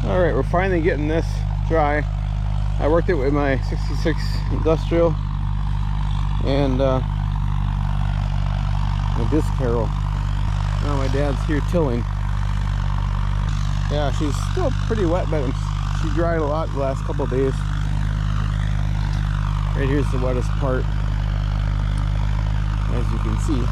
All right, we're finally getting this dry. I worked it with my 66 Industrial and my disc harrow. Now my dad's here tilling. Yeah, she's still pretty wet, but she dried a lot the last couple of days. Right here's the wettest part, as you can see.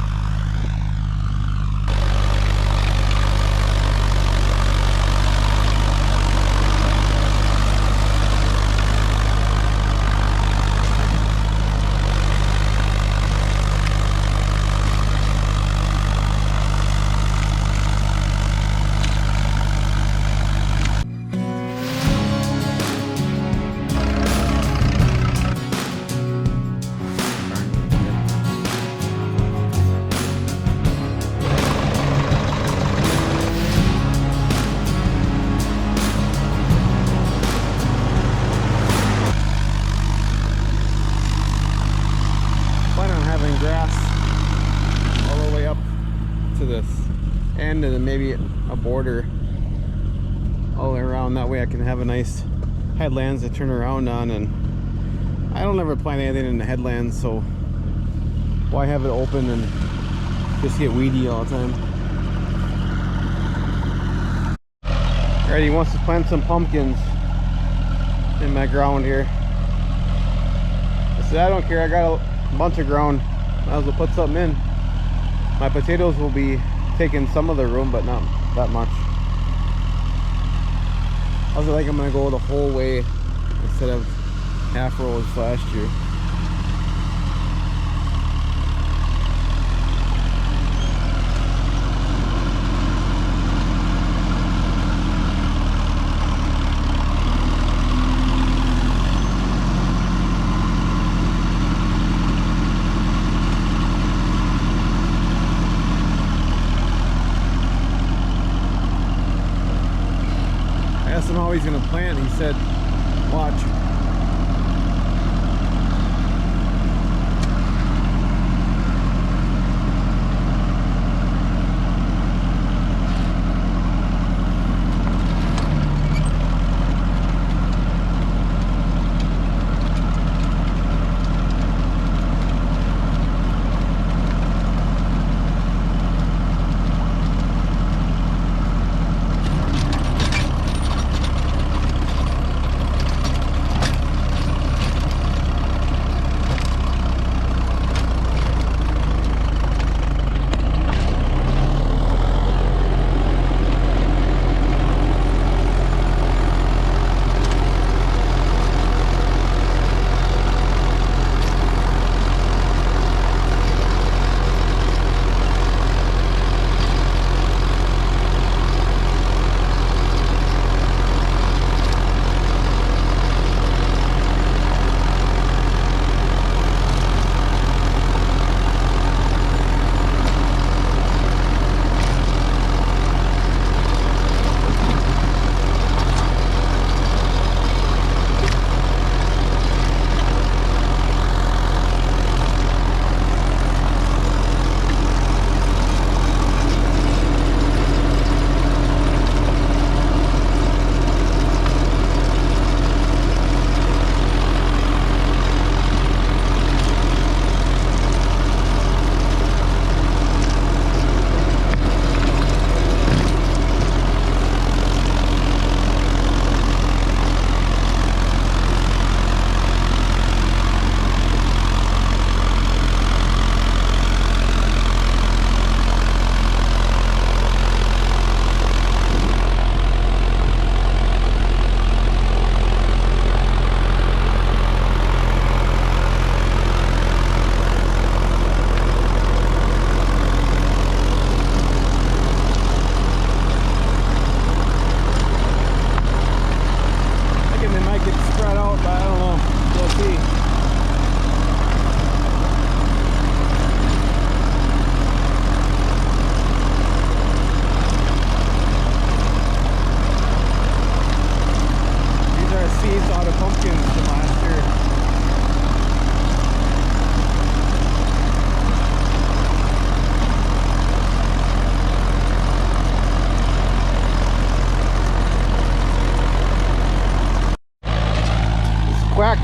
Grass all the way up to this end, and then maybe a border all the way around. That way I can have a nice headlands to turn around on, and I don't ever plant anything in the headlands, so why have it open and just get weedy all the time. Alright, he wants to plant some pumpkins in my ground here. I said I don't care, I got a bunch of ground. Might as well put something in. My potatoes will be taking some of the room, but not that much. I was like, I'm gonna go the whole way instead of half rows last year. I asked him how he's going to plant. He said, watch.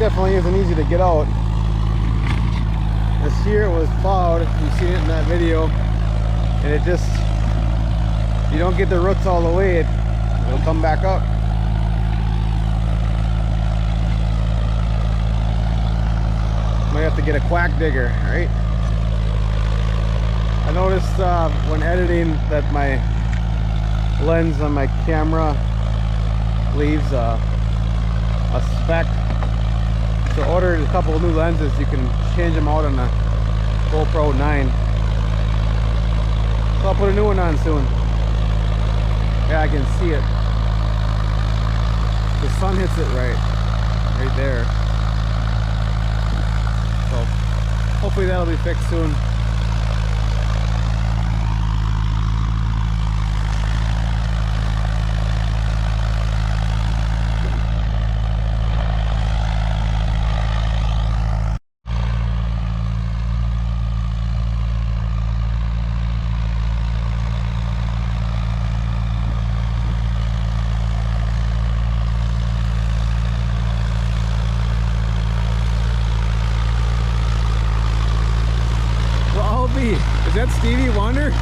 definitely isn't easy to get out. This year it was plowed, you've seen it in that video, and it just, you don't get the roots all the way, it'll come back up. Might have to get a quack digger, right? I noticed when editing that my lens on my camera leaves a speck. So I ordered a couple of new lenses. You can change them out on the GoPro 9. So I'll put a new one on soon. Yeah, I can see it. The sun hits it right there. So hopefully that'll be fixed soon. Is that Stevie Wonder?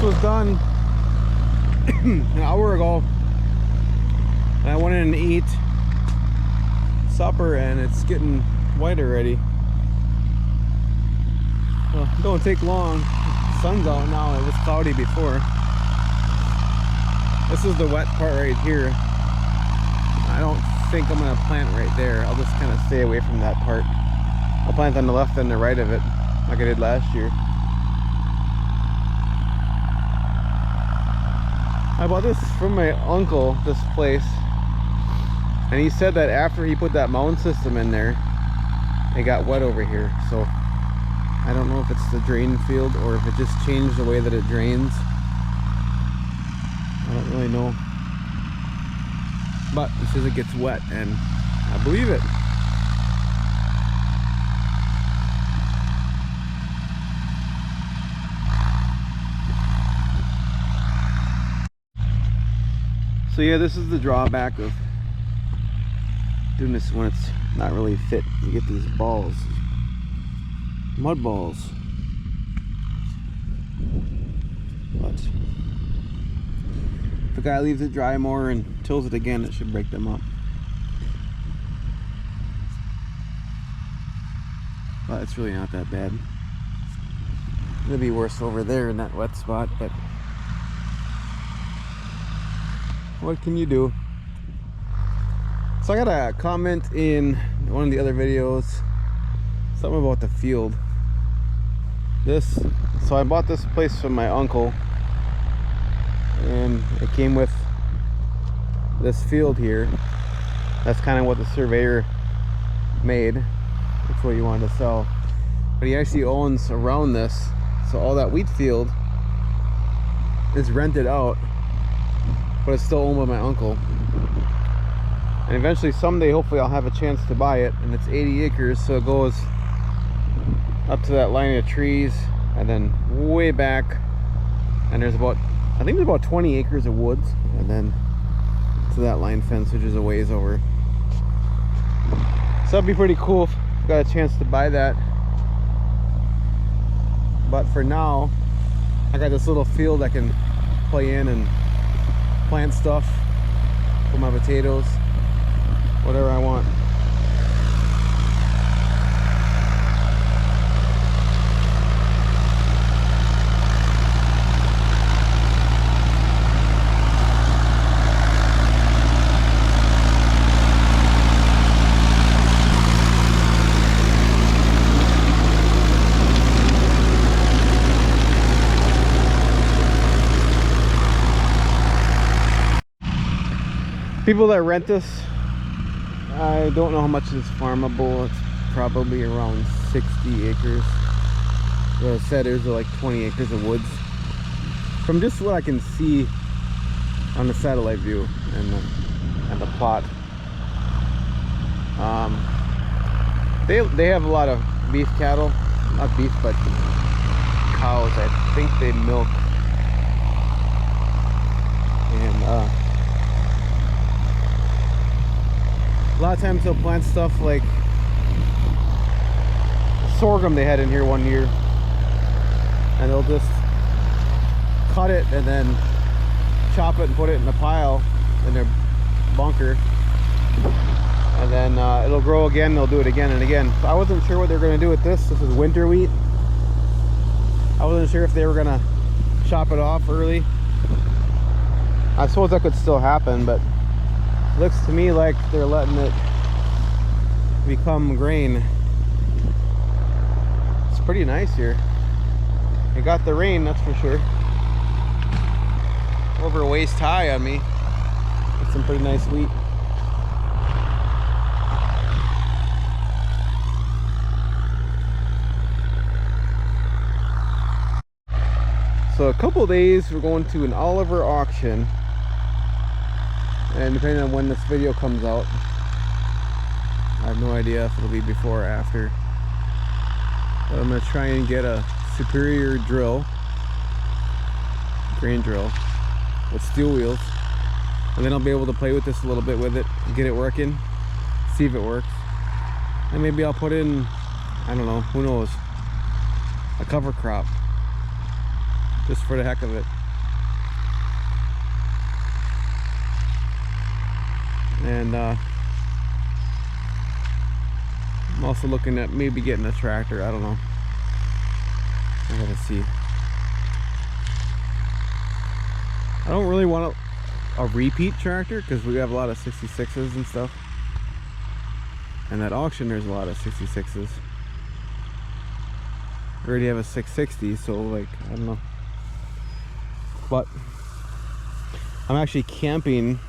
Was done an hour ago, and I went in and eat supper, and it's getting white already. Well, it don't take long. The sun's out now. It was cloudy before. This is the wet part right here. I don't think I'm gonna plant right there. I'll just kind of stay away from that part. I'll plant on the left and the right of it like I did last year. I bought this from my uncle, this place, and he said that after he put that mound system in there, it got wet over here. So I don't know if it's the drain field or if it just changed the way that it drains. I don't really know, but it says it gets wet, and I believe it. So yeah, this is the drawback of doing this when it's not really fit. You get these balls, mud balls. But if a guy leaves it dry more and tills it again, it should break them up. But it's really not that bad. It'll be worse over there in that wet spot, but what can you do? So I got a comment in one of the other videos, something about the field. So I bought this place from my uncle, and it came with this field here. That's kind of what the surveyor made. That's what he wanted to sell. But he actually owns around this, so all that wheat field is rented out, but it's still owned by my uncle. And eventually someday, hopefully, I'll have a chance to buy it. And it's 80 acres, so it goes up to that line of trees and then way back, and there's about, I think there's about 20 acres of woods, and then to that line fence, which is a ways over. So that'd be pretty cool if I got a chance to buy that. But for now, I got this little field I can play in and plant stuff for my potatoes, whatever I want. People that rent this, I don't know how much is farmable. It's probably around 60 acres. The said there's like 20 acres of woods. From just what I can see on the satellite view and the plot. They have a lot of beef cattle, not beef but cows. I think they milk, and a lot of times they'll plant stuff like sorghum they had in here one year, and they'll just cut it and then chop it and put it in a pile in their bunker, and then it'll grow again. They'll do it again and again. So I wasn't sure what they're going to do with this. This is winter wheat. I wasn't sure if they were going to chop it off early. I suppose that could still happen, but it looks to me like they're letting it become grain. It's pretty nice here. It got the rain, that's for sure. Over waist high on me. That's some pretty nice wheat. So a couple days we're going to an Oliver auction, and depending on when this video comes out, I have no idea if it'll be before or after, but I'm going to try and get a Superior drill, grain drill with steel wheels, and then I'll be able to play with this a little bit with it, get it working, see if it works, and maybe I'll put in, I don't know, who knows, a cover crop just for the heck of it. And I'm also looking at maybe getting a tractor. I don't know, I gotta see. I don't really want a repeat tractor because we have a lot of 66s and stuff, and at auction there's a lot of 66s. We already have a 660, so like, I don't know. But I'm actually camping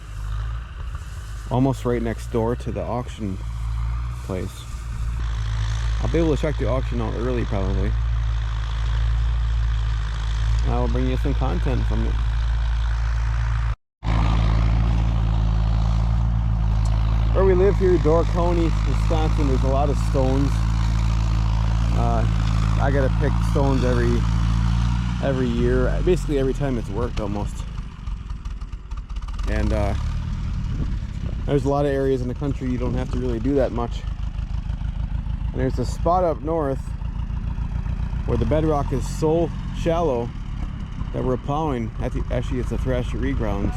almost right next door to the auction place. I'll be able to check the auction out early probably, and I will bring you some content from it. Where we live here, Door County, Wisconsin, there's a lot of stones. I gotta pick stones every year, basically every time it's worked almost. And there's a lot of areas in the country you don't have to really do that much. And there's a spot up north where the bedrock is so shallow that we're plowing. Actually, it's a thrashery grounds.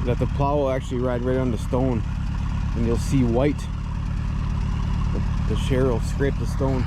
That the plow will actually ride right on the stone, and you'll see white. The share will scrape the stone.